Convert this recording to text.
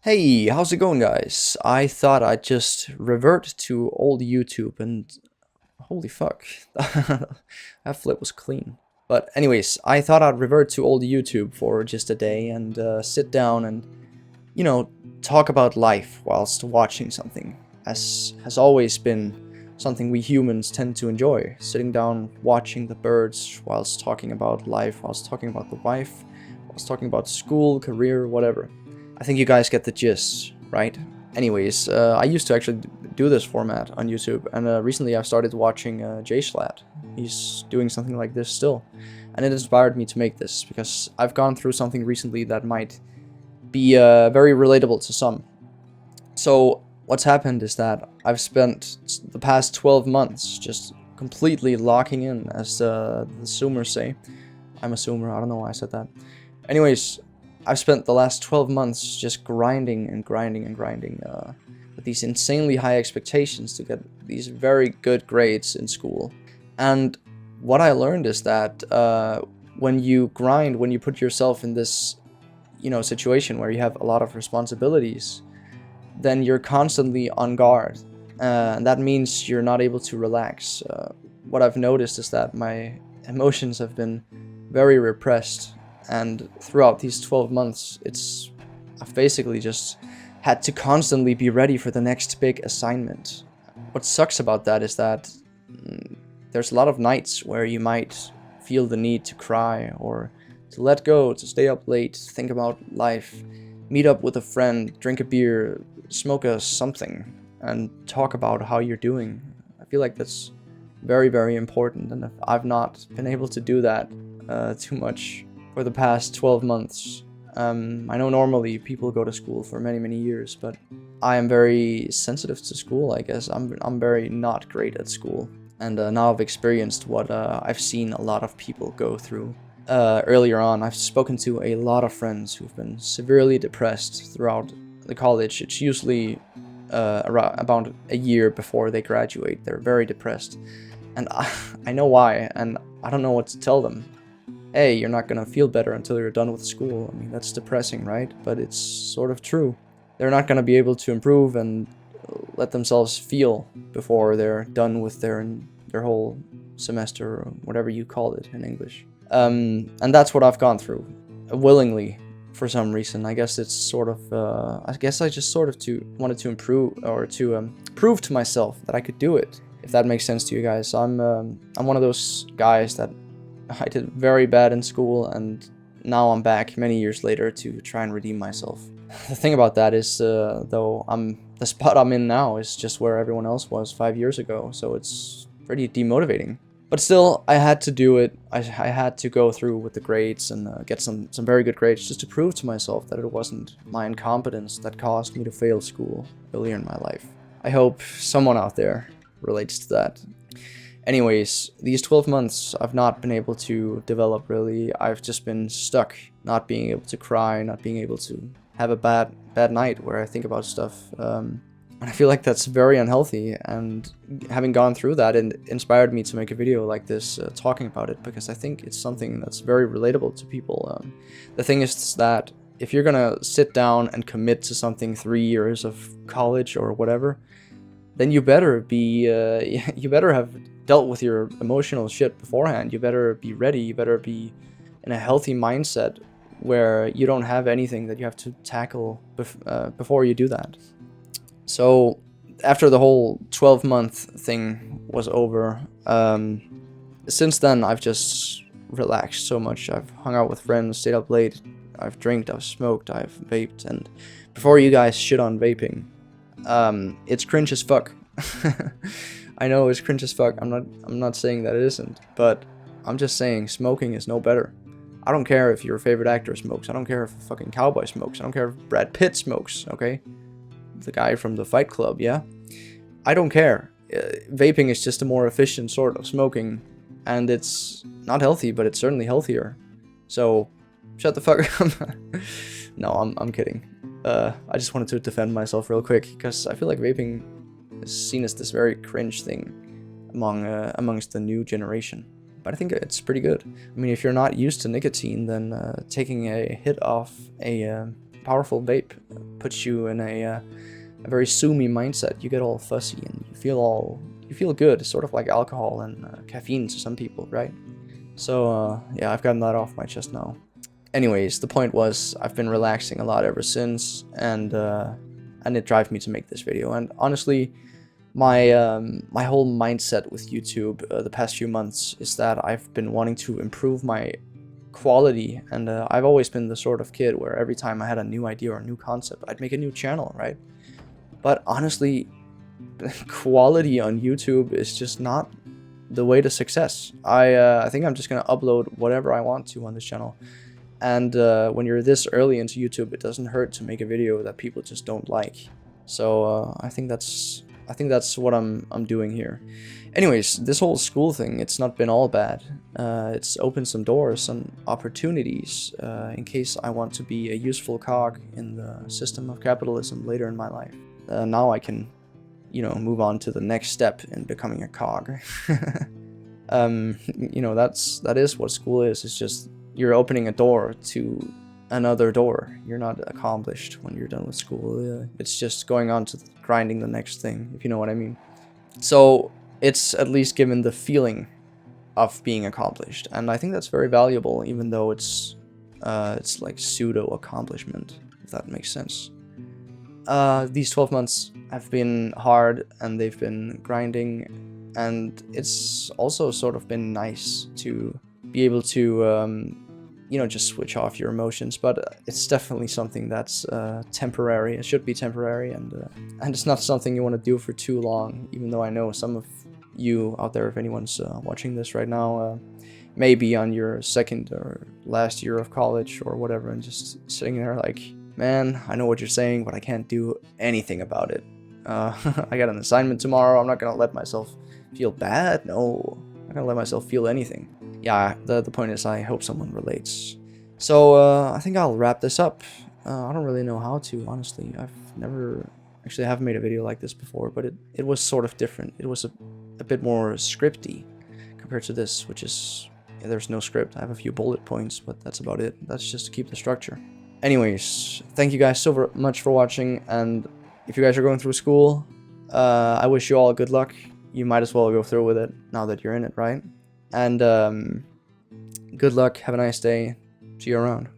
Hey, how's it going, guys? I thought I'd just revert to old YouTube and holy fuck, that flip was clean. But anyways, I thought I'd revert to old YouTube for just a day and sit down and, you know, talk about life whilst watching something, as has always been something we humans tend to enjoy. Sitting down, watching the birds whilst talking about life, whilst talking about the wife, whilst talking about school, career, whatever. I think you guys get the gist, right? Anyways, I used to actually do this format on YouTube, and recently I've started watching Jay Schlatt. He's doing something like this still, and it inspired me to make this, because I've gone through something recently that might be very relatable to some. So, what's happened is that I've spent the past 12 months just completely locking in, as the Zoomers say. I'm a Zoomer, I don't know why I said that. Anyways, I've spent the last 12 months just grinding and grinding and grinding with these insanely high expectations to get these very good grades in school. And what I learned is that when you grind, when you put yourself in this, situation where you have a lot of responsibilities, then you're constantly on guard. And that means you're not able to relax. What I've noticed is that my emotions have been very repressed. And throughout these 12 months, I've basically just had to constantly be ready for the next big assignment. What sucks about that is that there's a lot of nights where you might feel the need to cry or to let go, to stay up late, think about life, meet up with a friend, drink a beer, smoke a something, and talk about how you're doing. I feel like that's very, very important, and I've not been able to do that too much for the past 12 months. I know normally people go to school for many, many years, but I am very sensitive to school, I guess. I'm very not great at school. And now I've experienced what I've seen a lot of people go through. Earlier on, I've spoken to a lot of friends who've been severely depressed throughout the college. It's usually about a year before they graduate. They're very depressed. And I know why, and I don't know what to tell them. Hey, you're not gonna feel better until you're done with school. I mean, that's depressing, right? But it's sort of true. They're not gonna be able to improve and let themselves feel before they're done with their whole semester, or whatever you call it in English. And that's what I've gone through, willingly, for some reason. I guess it's sort of, I guess I just sort of wanted to improve, or to prove to myself that I could do it, if that makes sense to you guys. I'm one of those guys that I did very bad in school, and now I'm back many years later to try and redeem myself. The thing about that is, though, the spot I'm in now is just where everyone else was 5 years ago, so it's pretty demotivating. But still, I had to do it. I had to go through with the grades and get some very good grades, just to prove to myself that it wasn't my incompetence that caused me to fail school earlier in my life. I hope someone out there relates to that. Anyways, these 12 months, I've not been able to develop, really. I've just been stuck, not being able to cry, not being able to have a bad night where I think about stuff. And I feel like that's very unhealthy, and having gone through that, it inspired me to make a video like this, talking about it, because I think it's something that's very relatable to people. The thing is that if you're gonna sit down and commit to something 3 years of college or whatever, then you better be, you better have dealt with your emotional shit beforehand. You better be ready. You better be in a healthy mindset where you don't have anything that you have to tackle before you do that. So after the whole 12-month thing was over, since then I've just relaxed so much. I've hung out with friends, stayed up late, I've drank, I've smoked, I've vaped, and before you guys shit on vaping, it's cringe as fuck. I know it's cringe as fuck. I'm not saying that it isn't, but I'm just saying smoking is no better. I don't care if your favorite actor smokes. I don't care if a fucking cowboy smokes. I don't care if Brad Pitt smokes, okay? The guy from the Fight Club, yeah? I don't care. Vaping is just a more efficient sort of smoking, and it's not healthy, but it's certainly healthier. So, shut the fuck up. No, I'm kidding. I just wanted to defend myself real quick, because I feel like vaping is seen as this very cringe thing amongst the new generation. But I think it's pretty good. I mean, if you're not used to nicotine, then taking a hit off a powerful vape puts you in a very zoomy mindset. You get all fussy and you feel good, sort of like alcohol and caffeine to some people, right? So yeah, I've gotten that off my chest now. Anyways, the point was I've been relaxing a lot ever since, and it drives me to make this video. And honestly, my whole mindset with YouTube the past few months is that I've been wanting to improve my quality, and I've always been the sort of kid where every time I had a new idea or a new concept, I'd make a new channel, right? But honestly, quality on YouTube is just not the way to success. I think I'm just gonna upload whatever I want to on this channel. And when you're this early into YouTube, it doesn't hurt to make a video that people just don't like. So I think that's what I'm doing here. Anyways, this whole school thing, it's not been all bad. It's opened some doors, some opportunities, in case I want to be a useful cog in the system of capitalism later in my life. Now I can, you know, move on to the next step in becoming a cog. You know, that is what school is. It's just you're opening a door to another door. You're not accomplished when you're done with school. It's just going on to grinding the next thing, if you know what I mean. So it's at least given the feeling of being accomplished, and I think that's very valuable, even though it's like pseudo accomplishment, if that makes sense. These 12 months have been hard, and they've been grinding, and it's also sort of been nice to be able to you know, just switch off your emotions. But it's definitely something that's temporary. It should be temporary, and it's not something you want to do for too long, even though I know some of you out there, if anyone's watching this right now, may be on your second or last year of college or whatever, and just sitting there like, man, I know what you're saying, but I can't do anything about it. I got an assignment tomorrow. I'm not gonna let myself feel bad. No, I'm not gonna let myself feel anything. Yeah, the point is, I hope someone relates. So I think I'll wrap this up. I don't really know how to, honestly. I've never actually haven't made a video like this before, but it was sort of different. It was a bit more scripty compared to this, which is, yeah, there's no script. I have a few bullet points, but that's about it. That's just to keep the structure. Anyways, thank you guys so much for watching, and if you guys are going through school, I wish you all good luck. You might as well go through with it now that you're in it, right? And good luck, have a nice day, see you around.